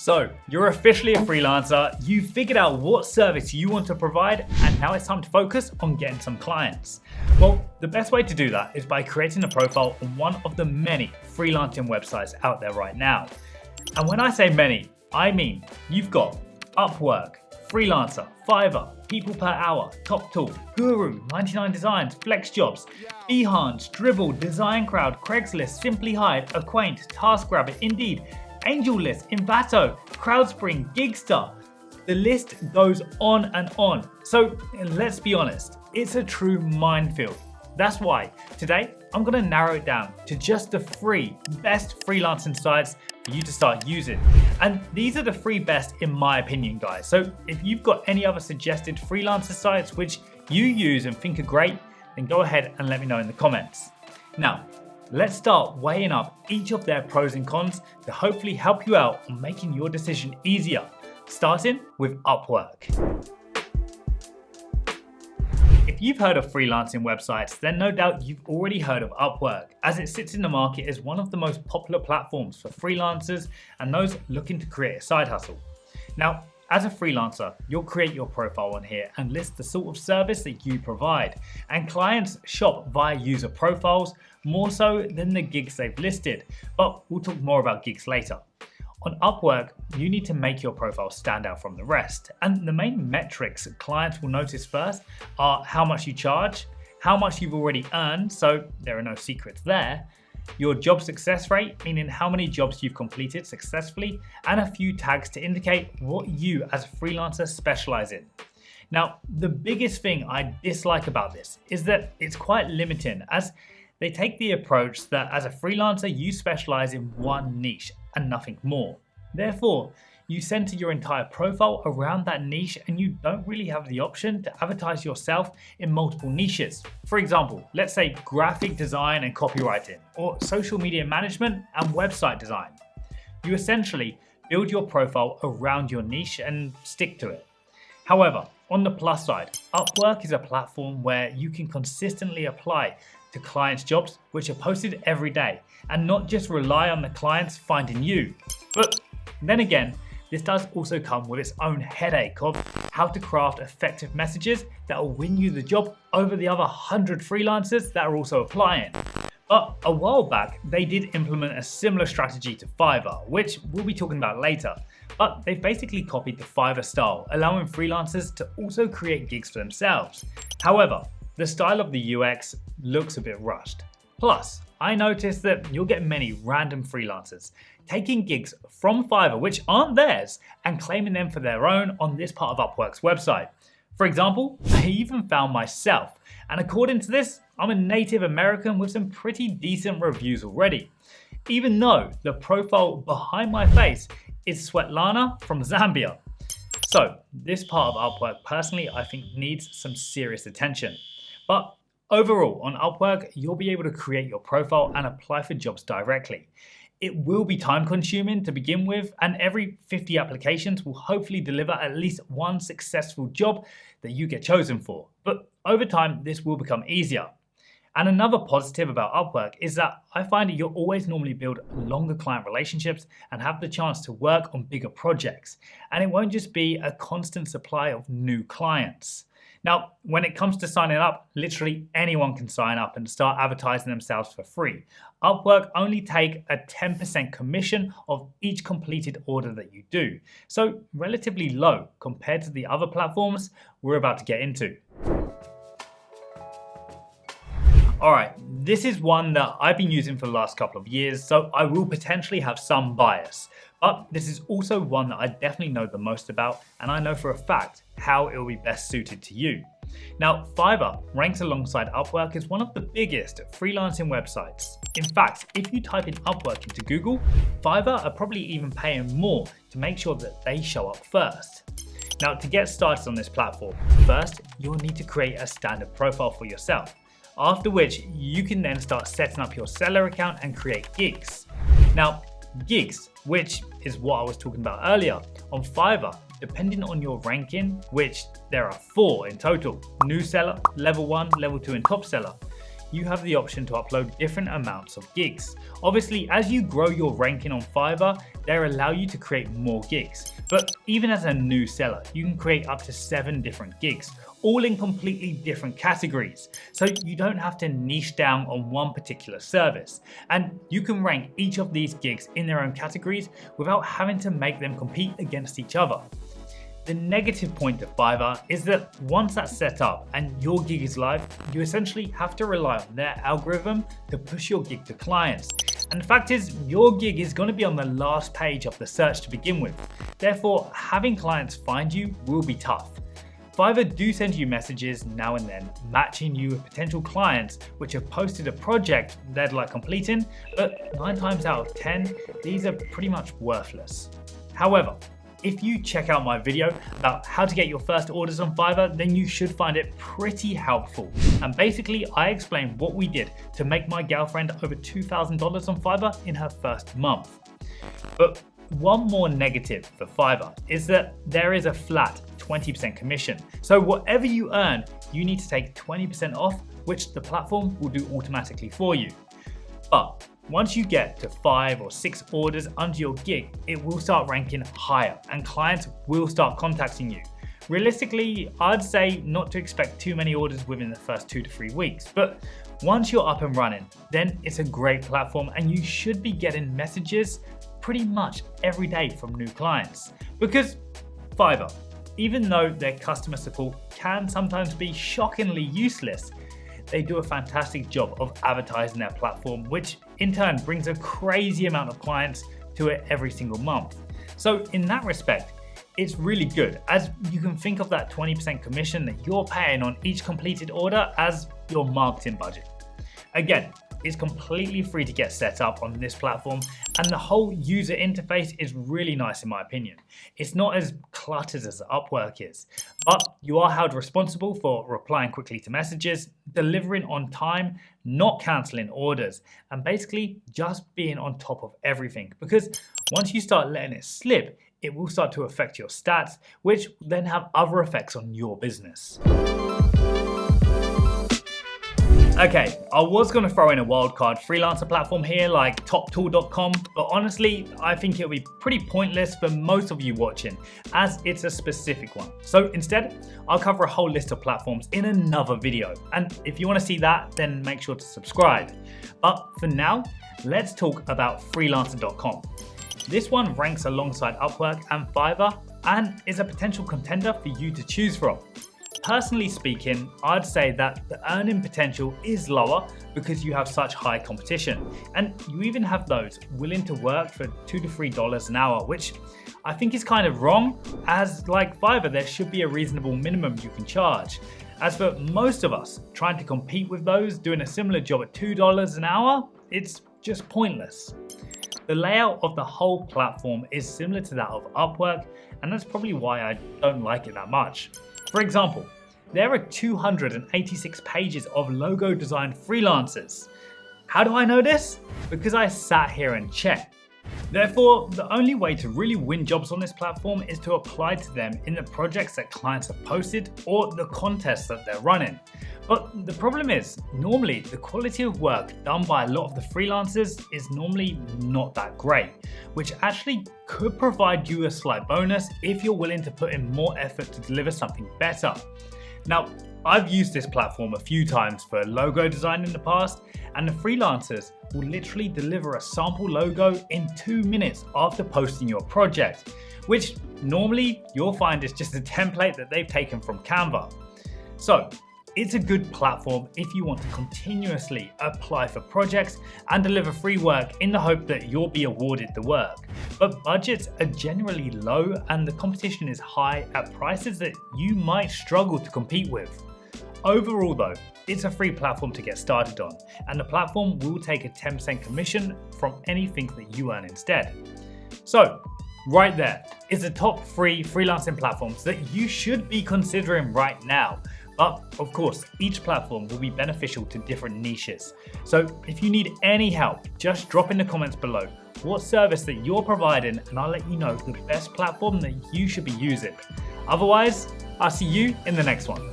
So, you're officially a freelancer, you've figured out what service you want to provide, and now it's time to focus on getting some clients. Well, the best way to do that is by creating a profile on one of the many freelancing websites out there right now. And when I say many, I mean you've got Upwork, Freelancer, Fiverr, People Per Hour, TopTool, Guru, 99 Designs, FlexJobs, Behance, Dribbble, Design Crowd, Craigslist, Simply Hired, Acquaint, TaskRabbit, Indeed, AngelList, Envato, Crowdspring, Gigster. The list goes on and on. So let's be honest, it's a true minefield. That's why today I'm going to narrow it down to just the 3 best freelancing sites for you to start using. And these are the 3 best in my opinion, guys. So if you've got any other suggested freelancer sites which you use and think are great, then go ahead and let me know in the comments. Now, let's start weighing up each of their pros and cons to hopefully help you out on making your decision easier, starting with Upwork. If you've heard of freelancing websites, then no doubt you've already heard of Upwork, as it sits in the market as one of the most popular platforms for freelancers and those looking to create a side hustle. Now, as a freelancer, you'll create your profile on here and list the sort of service that you provide, and clients shop via user profiles more so than the gigs they've listed, but we'll talk more about gigs later. On Upwork, you need to make your profile stand out from the rest, and the main metrics clients will notice first are how much you charge, how much you've already earned, so there are no secrets there, your job success rate, meaning how many jobs you've completed successfully, and a few tags to indicate what you as a freelancer specialize in. Now, the biggest thing I dislike about this is that it's quite limiting, as they take the approach that as a freelancer you specialize in one niche and nothing more. Therefore, you center your entire profile around that niche and you don't really have the option to advertise yourself in multiple niches. For example, let's say graphic design and copywriting, or social media management and website design. You essentially build your profile around your niche and stick to it. However, on the plus side, Upwork is a platform where you can consistently apply to clients' jobs which are posted every day and not just rely on the clients finding you. But then again, this does also come with its own headache of how to craft effective messages that will win you the job over the other 100 freelancers that are also applying. But a while back, they did implement a similar strategy to Fiverr, which we'll be talking about later. But they've basically copied the Fiverr style, allowing freelancers to also create gigs for themselves. However, the style of the UX looks a bit rushed. Plus, I noticed that you'll get many random freelancers taking gigs from Fiverr which aren't theirs and claiming them for their own on this part of Upwork's website. For example, I even found myself, and according to this, I'm a Native American with some pretty decent reviews already, even though the profile behind my face is Svetlana from Zambia. So this part of Upwork personally I think needs some serious attention. But overall, on Upwork, you'll be able to create your profile and apply for jobs directly. It will be time consuming to begin with, and every 50 applications will hopefully deliver at least one successful job that you get chosen for. But over time, this will become easier. And another positive about Upwork is that I find that you'll always normally build longer client relationships and have the chance to work on bigger projects. And it won't just be a constant supply of new clients. Now, when it comes to signing up, literally anyone can sign up and start advertising themselves for free. Upwork only take a 10% commission of each completed order that you do. So relatively low compared to the other platforms we're about to get into. Alright, this is one that I've been using for the last couple of years, so I will potentially have some bias. But this is also one that I definitely know the most about, and I know for a fact how it will be best suited to you. Now, Fiverr ranks alongside Upwork as one of the biggest freelancing websites. In fact, if you type in Upwork into Google, Fiverr are probably even paying more to make sure that they show up first. Now, to get started on this platform, first you'll need to create a standard profile for yourself. After which, you can then start setting up your seller account and create gigs. Now, gigs, which is what I was talking about earlier, on Fiverr, depending on your ranking, which there are 4 in total, new seller, level 1, level 2 and top seller, you have the option to upload different amounts of gigs. Obviously, as you grow your ranking on Fiverr, they allow you to create more gigs. But even as a new seller, you can create up to 7 different gigs, all in completely different categories. So you don't have to niche down on one particular service. And you can rank each of these gigs in their own categories without having to make them compete against each other. The negative point of Fiverr is that once that's set up and your gig is live, you essentially have to rely on their algorithm to push your gig to clients. And the fact is, your gig is going to be on the last page of the search to begin with. Therefore, having clients find you will be tough. Fiverr do send you messages now and then, matching you with potential clients which have posted a project they'd like completing, but 9 times out of 10, these are pretty much worthless. However, if you check out my video about how to get your first orders on Fiverr, then you should find it pretty helpful. And basically, I explain what we did to make my girlfriend over $2,000 on Fiverr in her first month. But one more negative for Fiverr is that there is a flat 20% commission. So whatever you earn, you need to take 20% off, which the platform will do automatically for you. But once you get to 5 or 6 orders under your gig, it will start ranking higher and clients will start contacting you. Realistically, I'd say not to expect too many orders within the first 2 to 3 weeks, but once you're up and running, then it's a great platform and you should be getting messages pretty much every day from new clients. Because Fiverr, even though their customer support can sometimes be shockingly useless, they do a fantastic job of advertising their platform, which in turn brings a crazy amount of clients to it every single month. So in that respect, it's really good, as you can think of that 20% commission that you're paying on each completed order as your marketing budget. Again, it's completely free to get set up on this platform, and the whole user interface is really nice in my opinion. It's not as cluttered as Upwork is, but you are held responsible for replying quickly to messages, delivering on time, not cancelling orders, and basically just being on top of everything. Because once you start letting it slip, it will start to affect your stats, which then have other effects on your business. Okay, I was going to throw in a wildcard freelancer platform here like toptool.com, but honestly, I think it'll be pretty pointless for most of you watching, as it's a specific one. So instead, I'll cover a whole list of platforms in another video. And if you want to see that, then make sure to subscribe. But for now, let's talk about freelancer.com. This one ranks alongside Upwork and Fiverr and is a potential contender for you to choose from. Personally speaking, I'd say that the earning potential is lower because you have such high competition, and you even have those willing to work for $2 to $3 an hour, which I think is kind of wrong, as like Fiverr, there should be a reasonable minimum you can charge. As for most of us trying to compete with those doing a similar job at $2 an hour, it's just pointless. The layout of the whole platform is similar to that of Upwork, and that's probably why I don't like it that much. For example, there are 286 pages of logo design freelancers. How do I know this? Because I sat here and checked. Therefore, the only way to really win jobs on this platform is to apply to them in the projects that clients have posted or the contests that they're running. But the problem is, normally the quality of work done by a lot of the freelancers is normally not that great, which actually could provide you a slight bonus if you're willing to put in more effort to deliver something better. Now, I've used this platform a few times for logo design in the past, and the freelancers will literally deliver a sample logo in 2 minutes after posting your project, which normally you'll find is just a template that they've taken from Canva. So, it's a good platform if you want to continuously apply for projects and deliver free work in the hope that you'll be awarded the work. But budgets are generally low and the competition is high at prices that you might struggle to compete with. Overall though, it's a free platform to get started on, and the platform will take a 10% commission from anything that you earn instead. So, right there is the top 3 freelancing platforms that you should be considering right now. But of course, each platform will be beneficial to different niches. So if you need any help, just drop in the comments below what service that you're providing and I'll let you know the best platform that you should be using. Otherwise, I'll see you in the next one.